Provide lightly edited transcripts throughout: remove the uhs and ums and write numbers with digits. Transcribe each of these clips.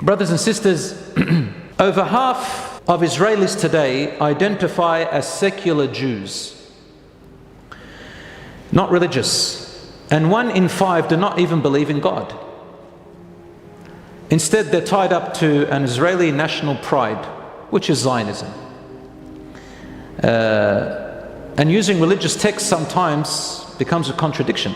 Brothers and sisters, over half of Israelis today identify as secular Jews, not religious, and 1 in 5 do not even believe in God. Instead, they're tied up to an Israeli national pride, which is Zionism. And using religious texts sometimes becomes a contradiction.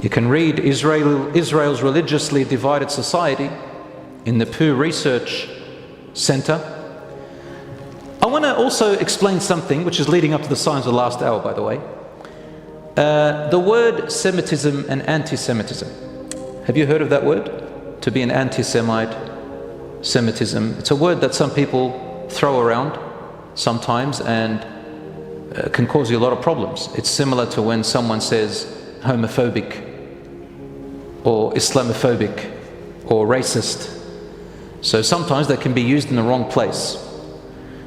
You can read Israel's religiously divided society in the Pew Research Center. I want to also explain something which is leading up to the signs of the last hour, by the way. The word Semitism and anti-Semitism. Have you heard of that word? To be an anti-Semite, Semitism. It's a word that some people throw around sometimes and can cause you a lot of problems. It's similar to when someone says homophobic or Islamophobic or racist. So sometimes they can be used in the wrong place.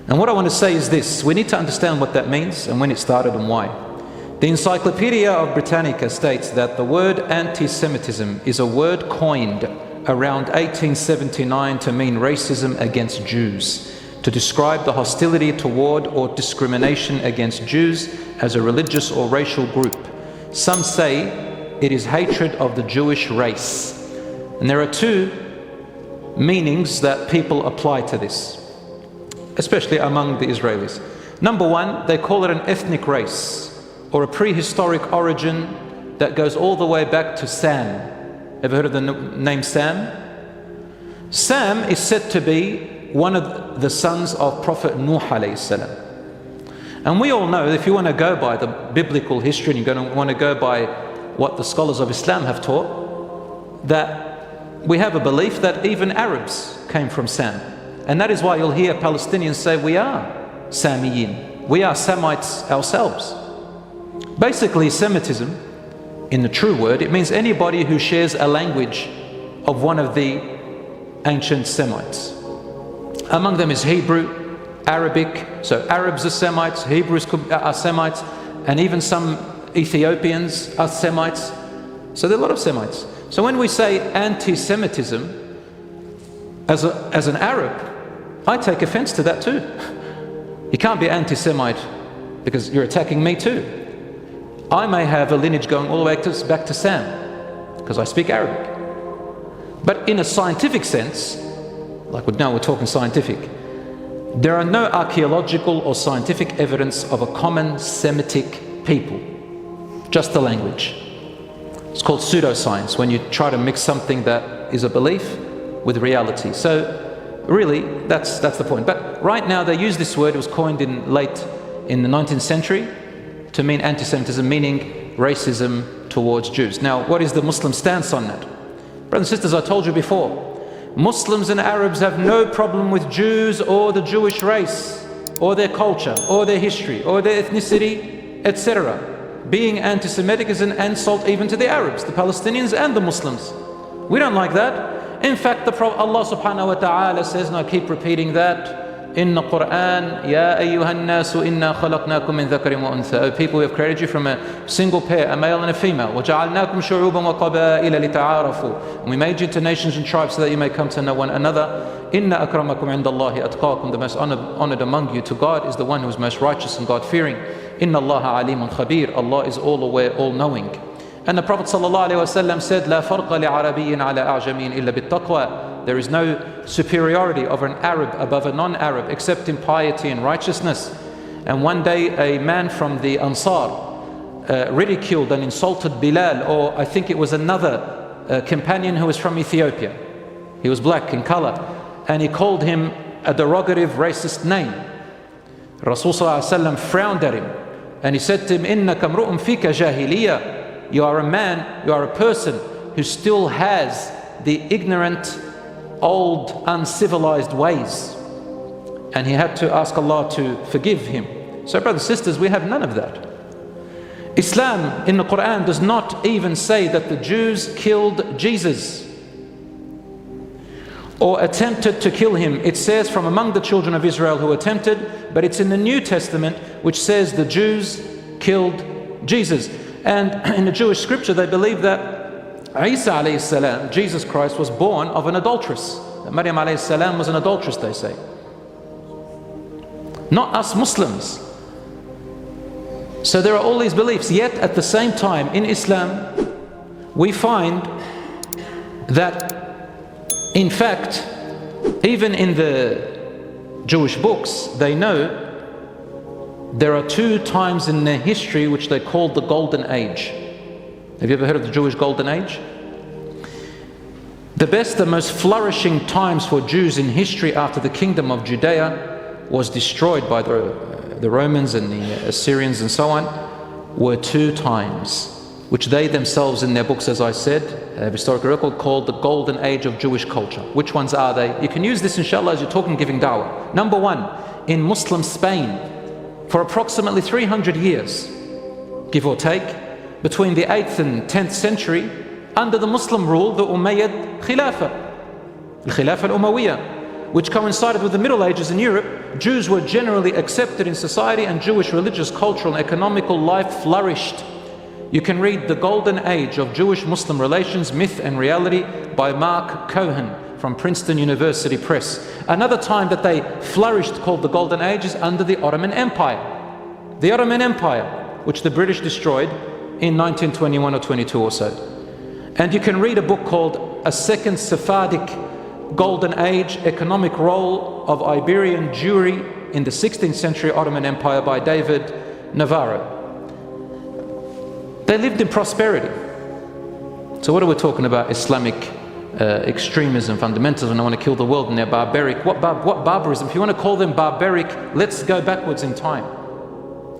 And what I want to say is this: we need to understand what that means and when it started and why. The Encyclopedia of Britannica states that the word anti-Semitism is a word coined around 1879 to mean racism against Jews, to describe the hostility toward or discrimination against Jews as a religious or racial group. Some say it is hatred of the Jewish race. And there are two meanings that people apply to this, especially among the Israelis. Number one, they call it an ethnic race, or a prehistoric origin that goes all the way back to Sam. Ever heard of the name Sam? Sam is said to be one of the sons of Prophet Nuh alayhi salam. And we all know, if you want to go by the biblical history and you're going to want to go by what the scholars of Islam have taught, that we have a belief that even Arabs came from Sam. And that is why you'll hear Palestinians say, we are Samiyin, we are Semites ourselves. Basically, Semitism, in the true word, it means anybody who shares a language of one of the ancient Semites. Among them is Hebrew, Arabic, so Arabs are Semites, Hebrews are Semites, and even some Ethiopians are Semites. So there are a lot of Semites. So when we say anti-Semitism, as an Arab, I take offense to that too. You can't be anti-Semite because you're attacking me too. I may have a lineage going all the way back to Sam, because I speak Arabic. But in a scientific sense, like now we're talking scientific, there are no archaeological or scientific evidence of a common Semitic people, just the language. It's called pseudoscience, when you try to mix something that is a belief with reality. So really, that's the point. But right now they use this word, it was coined in the 19th century, to mean anti-Semitism, meaning racism towards Jews. Now, what is the Muslim stance on that? Brothers and sisters, I told you before, Muslims and Arabs have no problem with Jews or the Jewish race, or their culture, or their history, or their ethnicity, etc. Being anti-Semitic is an insult even to the Arabs, the Palestinians and the Muslims. We don't like that. In fact, Allah subhanahu wa ta'ala says, and I keep repeating that, in the Quran, Ya ayyuhan nasu inna khalaqnakum min dhakarin wa untha. O people, we have created you from a single pair, a male and a female. وَجَعَلْنَاكُمْ شُعُوبًا وَقَبَائِلَ لِتَعَارَفُوا. And we made you into nations and tribes so that you may come to know one another. Inna akramakum indallahi atqakum. The most honored among you to God is the one who is most righteous and God-fearing. Inna Allaha alimun khabir. Allah is all aware, all knowing. And the Prophet ﷺ said, لا فرق لعربي على أعجمي إلا بالتقوى. There is no superiority of an Arab above a non-Arab except in piety and righteousness. And one day a man from the Ansar ridiculed and insulted Bilal, or I think it was another companion who was from Ethiopia. He was black in color, and he called him a derogative racist name. Rasul ﷺ frowned at him and he said to him, إِنَّكَ امْرُؤٌ فِيكَ جَاهِلِيَّةٌ. You are a man, you are a person who still has the ignorant, old, uncivilized ways. And he had to ask Allah to forgive him. So brothers and sisters, we have none of that. Islam in the Quran does not even say that the Jews killed Jesus or attempted to kill him. It says from among the children of Israel who attempted, but it's in the New Testament which says the Jews killed Jesus. And in the Jewish scripture they believe that Isa alayhi salam, Jesus Christ, was born of an adulteress. that Maryam alayhi salam was an adulteress, they say. Not us Muslims. So there are all these beliefs, yet at the same time in Islam we find that in fact even in the Jewish books they know there are two times in their history which they call the Golden Age. Have you ever heard of the Jewish Golden Age? The best, the most flourishing times for Jews in history after the kingdom of Judea was destroyed by the Romans and the Assyrians and so on, were two times, which they themselves in their books, as I said, have historical record, called the Golden Age of Jewish culture. Which ones are they? You can use this inshallah as you're talking, giving da'wah. Number one, in Muslim Spain, for approximately 300 years, give or take, between the 8th and 10th century, under the Muslim rule, the Umayyad Khilafah, the Khilafah al-Umayyah, which coincided with the Middle Ages in Europe, Jews were generally accepted in society and Jewish religious, cultural and economical life flourished. You can read The Golden Age of Jewish-Muslim Relations, Myth and Reality by Mark Cohen from Princeton University Press. Another time that they flourished, called the Golden Age, is under the Ottoman Empire. The Ottoman Empire, which the British destroyed in 1921 or 22 or so. And you can read a book called A Second Sephardic Golden Age, Economic Role of Iberian Jewry in the 16th Century Ottoman Empire by David Navarro. They lived in prosperity. So what are we talking about? Islamic extremism, fundamentalism, and I want to kill the world, and they're barbaric. What barbarism? If you want to call them barbaric, let's go backwards in time.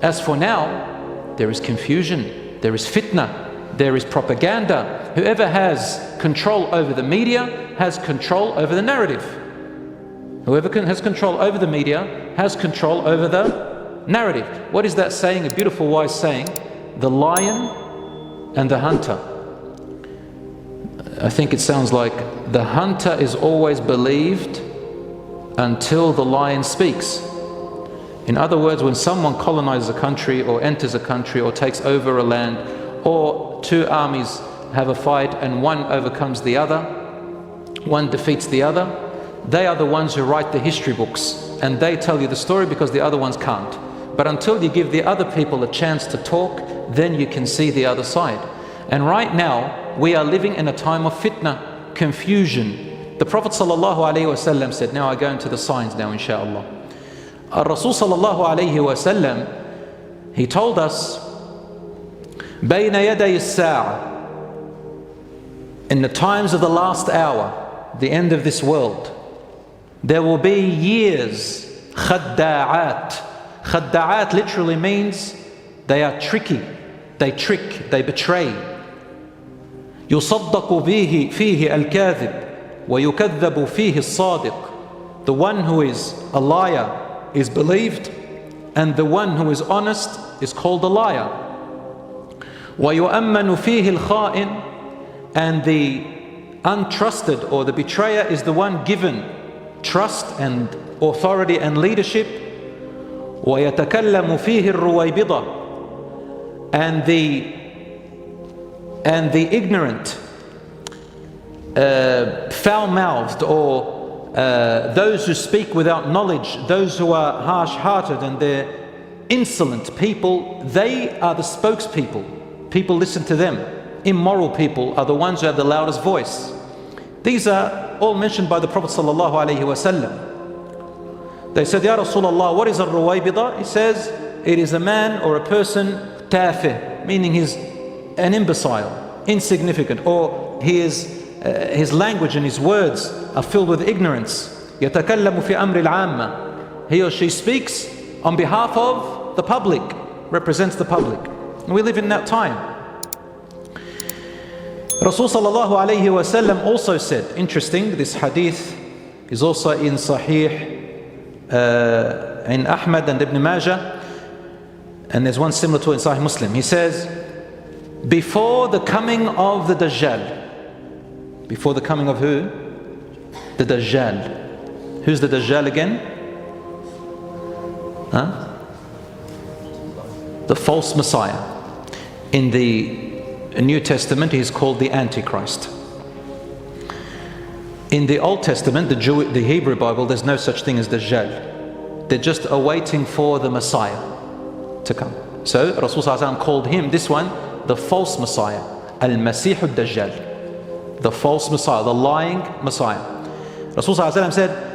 As for now, there is confusion, there is fitna, there is propaganda. Whoever has control over the media has control over the narrative. Whoever has control over the media has control over the narrative. What is that saying? A beautiful, wise saying. The lion and the hunter. I think it sounds like the hunter is always believed until the lion speaks. In other words, when someone colonizes a country or enters a country or takes over a land, or two armies have a fight and one overcomes the other, one defeats the other, they are the ones who write the history books and they tell you the story because the other ones can't. But until you give the other people a chance to talk, then you can see the other side. And right now we are living in a time of fitna, confusion. The Prophet ﷺ said, now I go into the signs now inshallah. Rasul ﷺ, he told us, بين يدي الساعة, in the times of the last hour, the end of this world, there will be years, خداعات. Khadda'at literally means they are tricky, they trick, they betray. يصدق فيه الكاذب ويكذب فيه الصادق. The one who is a liar is believed, and the one who is honest is called a liar. ويؤمن فيه الخائن, and the untrusted or the betrayer is the one given trust and authority and leadership. ويتكلم فيه الرويبضة, and the ignorant, foul-mouthed, or those who speak without knowledge, those who are harsh-hearted and they're insolent people, they are the spokespeople. People listen to them. Immoral people are the ones who have the loudest voice. These are all mentioned by the Prophet ﷺ. They said, Ya Rasulullah, what is a ruwaybida? He says, it is a man or a person, tafih, meaning he's an imbecile, insignificant, or his language and his words are filled with ignorance. يَتَكَلَّمُ فِي أَمْرِ الْعَامَّةِ, he or she speaks on behalf of the public, represents the public. And we live in that time. Rasul sallallahu alayhi wa sallam also said, interesting, this hadith is also in Sahih, in Ahmad and Ibn Majah, and there's one similar to it in Sahih Muslim. He says, before the coming of the Dajjal, before the coming of who? The Dajjal. Who's the Dajjal again? The false Messiah. In the New Testament, he's called the Antichrist. In the Old Testament, the Hebrew Bible, there's no such thing as Dajjal. They're just awaiting for the Messiah to come. So Rasul called him, this one, the false Messiah, Al-Maseeh Dajjal, the false Messiah, the lying Messiah. Rasul said,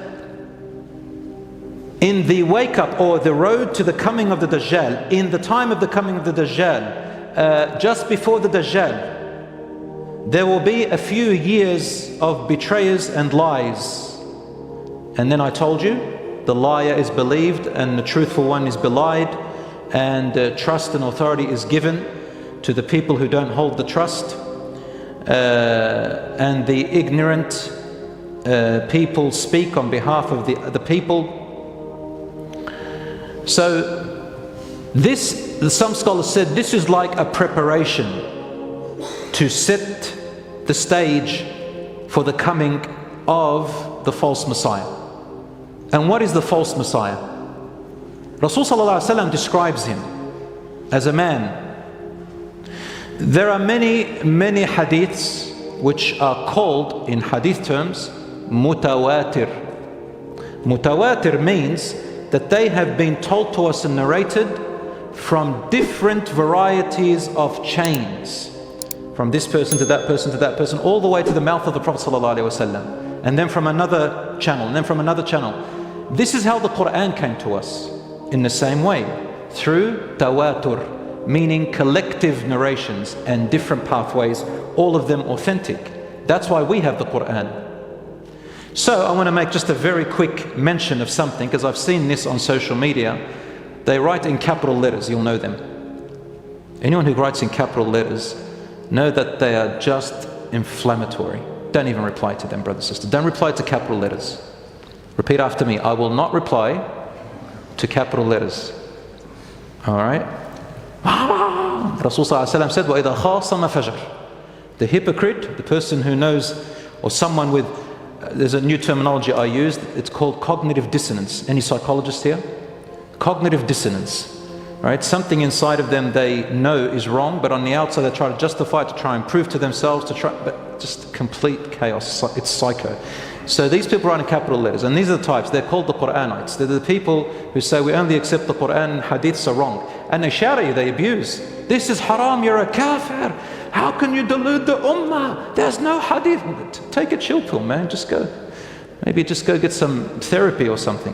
in the wake up or the road to the coming of the Dajjal, in the time of the coming of the Dajjal, just before the Dajjal, there will be a few years of betrayers and lies. And then I told you, the liar is believed and the truthful one is belied, and trust and authority is given to the people who don't hold the trust, and the ignorant people speak on behalf of the people. So this, some scholars said, this is like a preparation to set the stage for the coming of the false Messiah. And what is the false Messiah? Rasul ﷺ describes him as a man. There are many hadiths which are called, in hadith terms, mutawatir. Mutawatir means that they have been told to us and narrated from different varieties of chains, from this person to that person to that person, all the way to the mouth of the Prophet ﷺ, and then from another channel, and then from another channel. This is how the Quran came to us, in the same way, through tawatur, meaning collective narrations and different pathways, all of them authentic. That's why we have the Quran. So I want to make just a very quick mention of something, because I've seen this on social media. They write in capital letters, you'll know them. Anyone who writes in capital letters, know that they are just inflammatory. Don't even reply to them, brother, sister. Don't reply to capital letters. Repeat after me. I will not reply to capital letters. All right? Rasul ﷺ said, وَإِذَا خَاصَمَ فَجَرٍ. The hypocrite, the person who knows, or someone with, there's a new terminology I used, it's called cognitive dissonance. Any psychologists here? Cognitive dissonance. Right? Something inside of them they know is wrong, but on the outside they try to justify it, to try and prove to themselves, but just complete chaos. It's psycho. So these people write in capital letters, and these are the types. They're called the Quranites. They're the people who say we only accept the Quran and hadiths are wrong. And they shout at you, they abuse. This is haram, you're a kafir. How can you delude the ummah? There's no hadith. Take a chill pill, man. Maybe just go get some therapy or something.